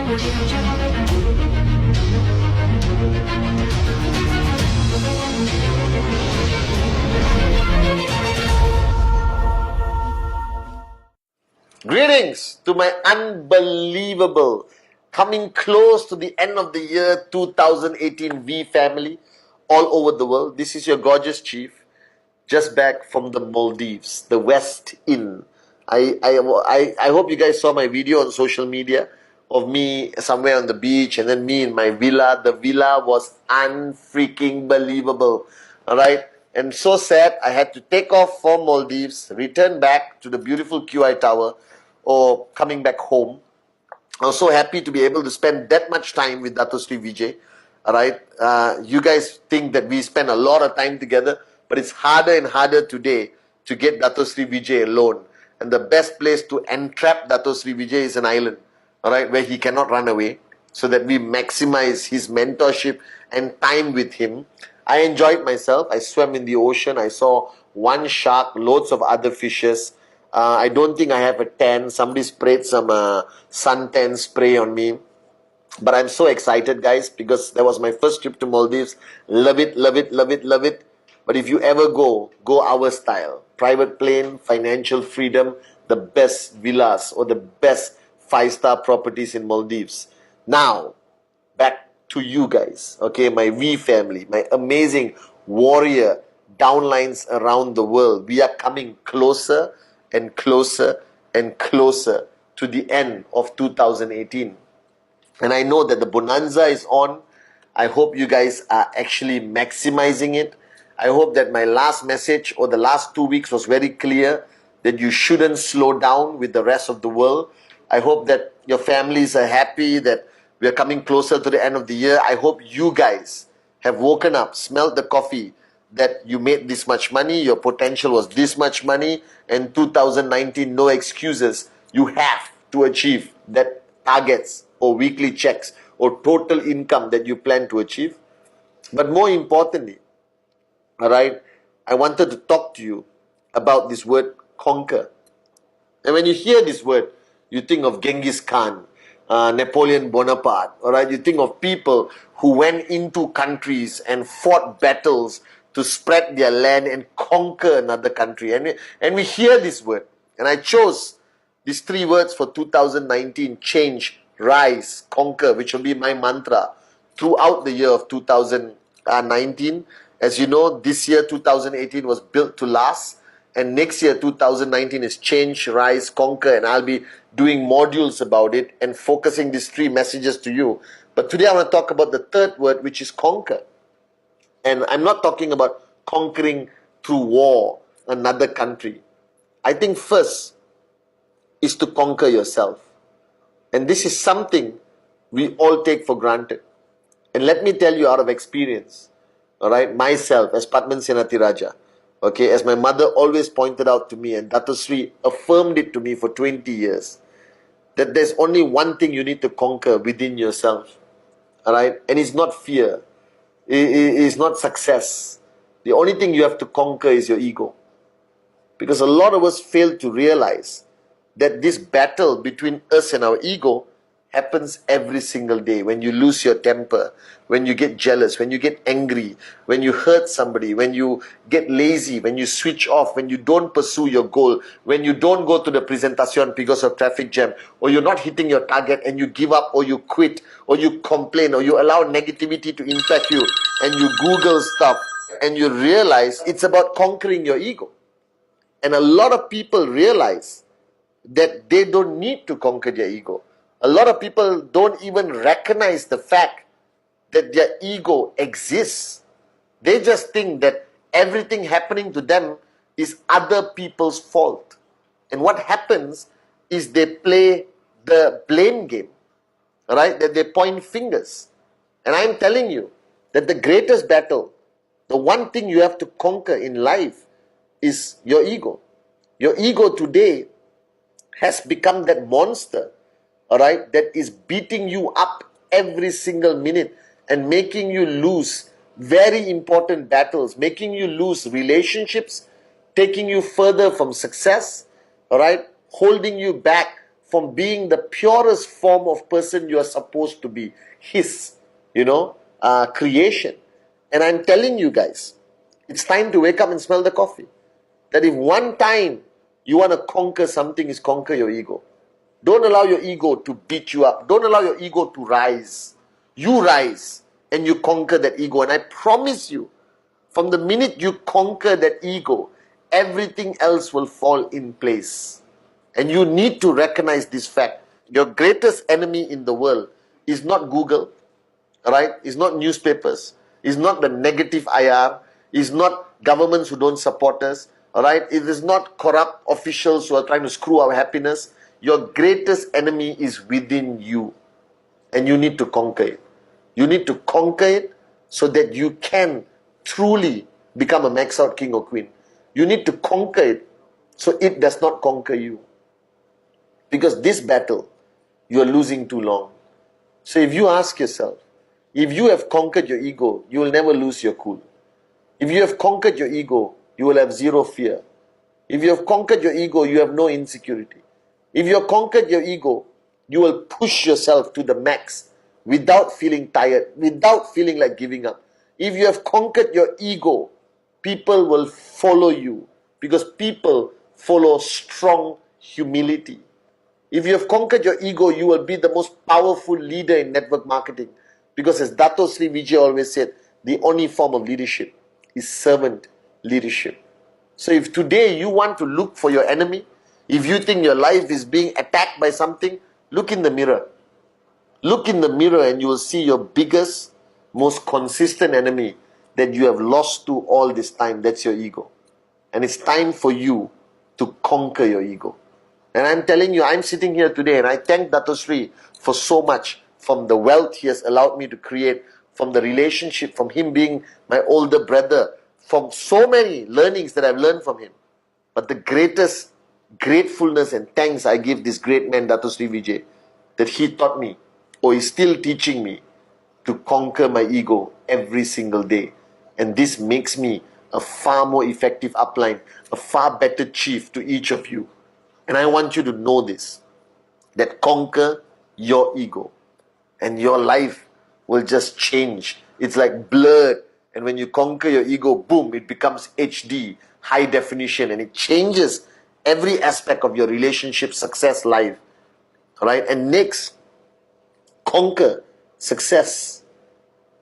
Greetings to my unbelievable, coming close to the end of the year 2018 V family all over the world. This is your gorgeous chief, just back from the Maldives, the West Inn. I hope you guys saw my video on social media of me somewhere on the beach and then me in my villa. The villa was unfreaking believable. All right. And so sad, I had to take off from Maldives, return back to the beautiful QI Tower, or coming back home. I was so happy to be able to spend that much time with Dato Sri Vijay. All right. You guys think that we spend a lot of time together, but it's harder and harder today to get Dato Sri Vijay alone. And the best place to entrap Dato Sri Vijay is an island, all right, where he cannot run away, so that we maximize his mentorship and time with him. I enjoyed myself. I swam in the ocean. I saw one shark, loads of other fishes. I don't think I have a tan. Somebody sprayed some suntan spray on me. But I'm so excited, guys, because that was my first trip to Maldives. Love it, love it, love it, love it. But if you ever go our style. Private plane, financial freedom, the best villas or the best 5-star properties in Maldives. Now, back to you guys, okay, my V family, my amazing warrior downlines around the world. We are coming closer and closer and closer to the end of 2018. And I know that the bonanza is on. I hope you guys are actually maximizing it. I hope that my last message or the last 2 weeks was very clear that you shouldn't slow down with the rest of the world. I hope that your families are happy, that we are coming closer to the end of the year. I hope you guys have woken up, smelled the coffee, that you made this much money, your potential was this much money, and 2019, no excuses. You have to achieve that targets or weekly checks or total income that you plan to achieve. But more importantly, all right, I wanted to talk to you about this word conquer. And when you hear this word, you think of Genghis Khan, Napoleon Bonaparte, all right? You think of people who went into countries and fought battles to spread their land and conquer another country. And we hear this word. And I chose these 3 words for 2019, change, rise, conquer, which will be my mantra throughout the year of 2019. As you know, this year, 2018, was built to last. And next year, 2019, is change, rise, conquer. And I'll be doing modules about it and focusing these 3 messages to you. But today I want to talk about the 3rd word, which is conquer. And I'm not talking about conquering through war another country. I think first is to conquer yourself. And this is something we all take for granted. And let me tell you out of experience, all right, myself as Patman Senatiraja, okay, as my mother always pointed out to me, and Dato Sri affirmed it to me for 20 years, that there's only one thing you need to conquer within yourself, all right, and it's not fear, it's not success. The only thing you have to conquer is your ego. Because a lot of us fail to realize that this battle between us and our ego happens every single day. When you lose your temper, when you get jealous, when you get angry, when you hurt somebody, when you get lazy, when you switch off, when you don't pursue your goal, when you don't go to the presentation because of traffic jam, or you're not hitting your target and you give up or you quit or you complain or you allow negativity to infect you and you Google stuff and you realize it's about conquering your ego. And a lot of people realize that they don't need to conquer their ego. A lot of people don't even recognize the fact that their ego exists. They just think that everything happening to them is other people's fault. And what happens is they play the blame game, right? That they point fingers. And I'm telling you that the greatest battle, the one thing you have to conquer in life is your ego. Your ego today has become that monster, all right, that is beating you up every single minute and making you lose very important battles, making you lose relationships, taking you further from success, all right, holding you back from being the purest form of person you are supposed to be. His, creation. And I'm telling you guys, it's time to wake up and smell the coffee. That if one time you want to conquer something, is conquer your ego. Don't allow your ego to beat you up. Don't allow your ego to rise. You rise and you conquer that ego. And I promise you, from the minute you conquer that ego, everything else will fall in place. And you need to recognize this fact. Your greatest enemy in the world is not Google, right? It's not newspapers. It's not the negative IR. It's not governments who don't support us, all right? It is not corrupt officials who are trying to screw our happiness. Your greatest enemy is within you, and you need to conquer it. You need to conquer it so that you can truly become a max out king or queen. You need to conquer it so it does not conquer you. Because this battle, you are losing too long. So if you ask yourself, if you have conquered your ego, you will never lose your cool. If you have conquered your ego, you will have zero fear. If you have conquered your ego, you have no insecurity. If you have conquered your ego, you will push yourself to the max without feeling tired, without feeling like giving up. If you have conquered your ego, people will follow you because people follow strong humility. If you have conquered your ego, you will be the most powerful leader in network marketing. Because as Dato Sri Vijay always said, the only form of leadership is servant leadership. So if today you want to look for your enemy, if you think your life is being attacked by something, look in the mirror. Look in the mirror and you will see your biggest, most consistent enemy that you have lost to all this time. That's your ego. And it's time for you to conquer your ego. And I'm telling you, I'm sitting here today and I thank Dato Sri for so much, from the wealth he has allowed me to create, from the relationship, from him being my older brother, from so many learnings that I've learned from him. But the greatest gratefulness and thanks I give this great man, Dato Sri Vijay, that he taught me, or is still teaching me, to conquer my ego every single day. And this makes me a far more effective upline, a far better chief to each of you. And I want you to know this, that conquer your ego and your life will just change. It's like blurred, and when you conquer your ego, boom, it becomes HD, high definition, and it changes every aspect of your relationship, success, life. All right? And next, conquer success.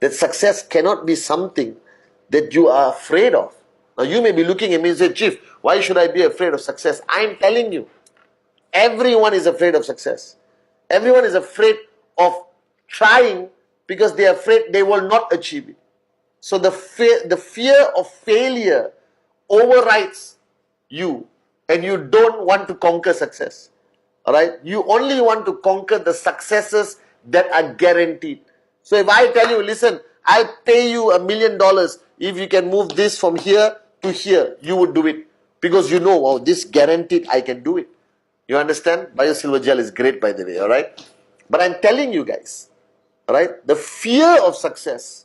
That success cannot be something that you are afraid of. Now you may be looking at me and say, Chief, why should I be afraid of success? I'm telling you, everyone is afraid of success. Everyone is afraid of trying because they are afraid they will not achieve it. So the fear of failure overrides you, and you don't want to conquer success. All right? You only want to conquer the successes that are guaranteed. So if I tell you, listen, I'll pay you $1 million if you can move this from here to here, you would do it. Because you know, oh, this guaranteed I can do it. You understand? Bio-silver gel is great, by the way, all right? But I'm telling you guys, all right, the fear of success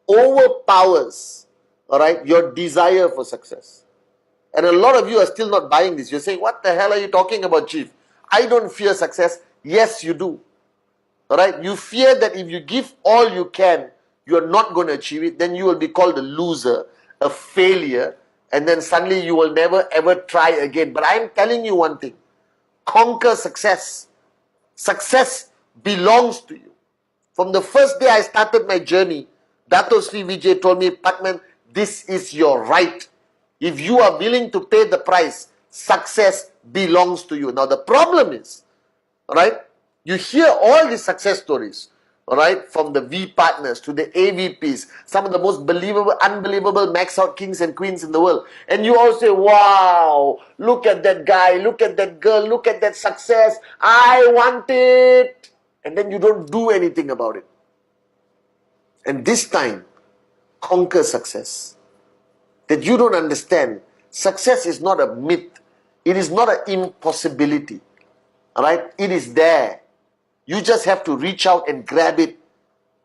overpowers, all right, your desire for success. And a lot of you are still not buying this. You're saying, what the hell are you talking about, Chief? I don't fear success. Yes, you do. All right? You fear that if you give all you can, you're not going to achieve it. Then you will be called a loser, a failure, and then suddenly you will never ever try again. But I'm telling you one thing. Conquer success. Success belongs to you. From the first day I started my journey, Dato Sri Vijay told me, Patman, this is your right. If you are willing to pay the price, success belongs to you. Now the problem is, all right, you hear all these success stories, all right, from the V partners to the AVPs, some of the most believable, unbelievable max out kings and queens in the world. And you all say, wow, look at that guy, look at that girl, look at that success. I want it. And then you don't do anything about it. And this time, conquer success. That you don't understand. Success is not a myth. It is not an impossibility. All right? It is there. You just have to reach out and grab it.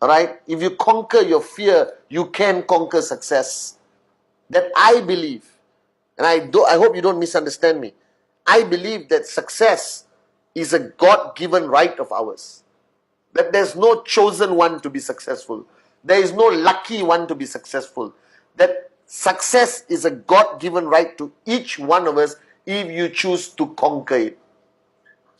All right? If you conquer your fear, you can conquer success. That I believe, and I hope you don't misunderstand me. I believe that success is a God-given right of ours. That there's no chosen one to be successful. There is no lucky one to be successful. That success is a God-given right to each one of us if you choose to conquer it.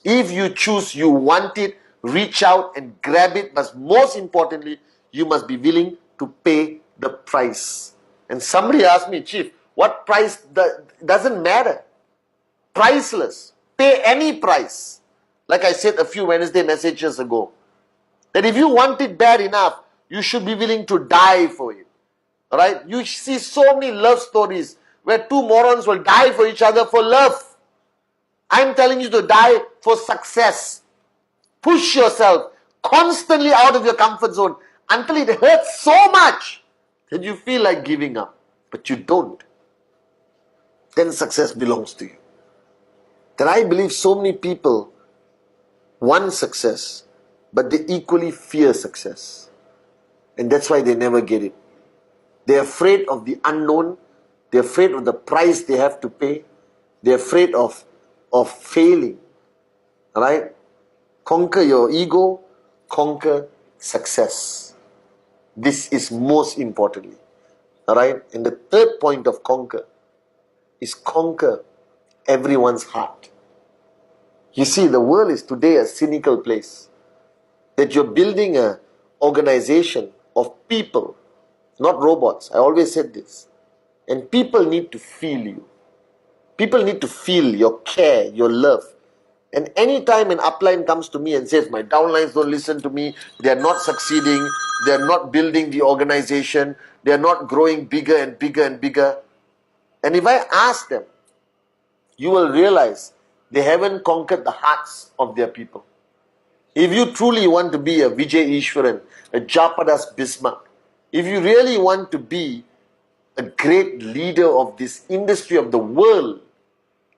If you choose, you want it, reach out and grab it. But most importantly, you must be willing to pay the price. And somebody asked me, Chief, what price? Doesn't matter. Priceless. Pay any price. Like I said a few Wednesday messages ago, that if you want it bad enough, you should be willing to die for it. Alright? You see so many love stories where two morons will die for each other for love. I'm telling you to die for success. Push yourself constantly out of your comfort zone until it hurts so much that you feel like giving up. But you don't. Then success belongs to you. That I believe so many people want success, but they equally fear success. And that's why they never get it. They're afraid of the unknown. They're afraid of the price they have to pay. They're afraid of failing. Alright? Conquer your ego. Conquer success. This is most importantly. Alright? And the third point of conquer is conquer everyone's heart. You see, the world is today a cynical place. That you're building an organization of people, not robots. I always said this. And people need to feel you. People need to feel your care, your love. And anytime an upline comes to me and says, my downlines don't listen to me, they're not succeeding, they're not building the organization, they're not growing bigger and bigger and bigger. And if I ask them, you will realize they haven't conquered the hearts of their people. If you truly want to be a Vijay Ishwaran, a Japadas Bismarck, if you really want to be a great leader of this industry of the world,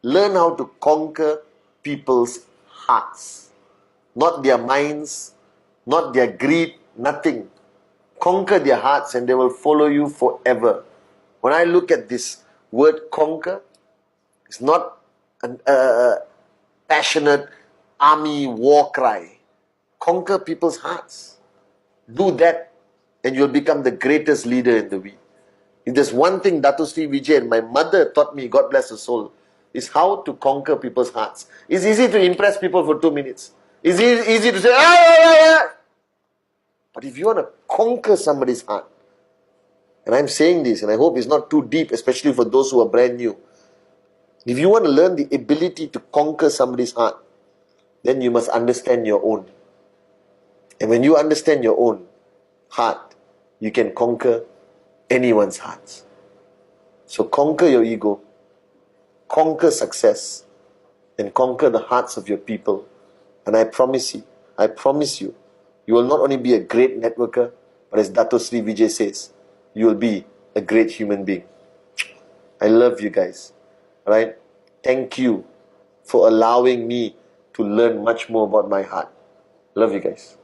learn how to conquer people's hearts. Not their minds, not their greed, nothing. Conquer their hearts and they will follow you forever. When I look at this word conquer, it's not a passionate army war cry. Conquer people's hearts. Do that and you'll become the greatest leader in the week. If there's one thing Dato Sri Vijay and my mother taught me, God bless her soul, is how to conquer people's hearts. It's easy to impress people for 2 minutes. It's easy to say, But if you want to conquer somebody's heart, and I'm saying this, and I hope it's not too deep, especially for those who are brand new. If you want to learn the ability to conquer somebody's heart, then you must understand your own. And when you understand your own heart, you can conquer anyone's hearts. So conquer your ego, conquer success, and conquer the hearts of your people. And I promise you, you will not only be a great networker, but as Dato Sri Vijay says, you will be a great human being. I love you guys. Alright? Thank you for allowing me to learn much more about my heart. Love you guys.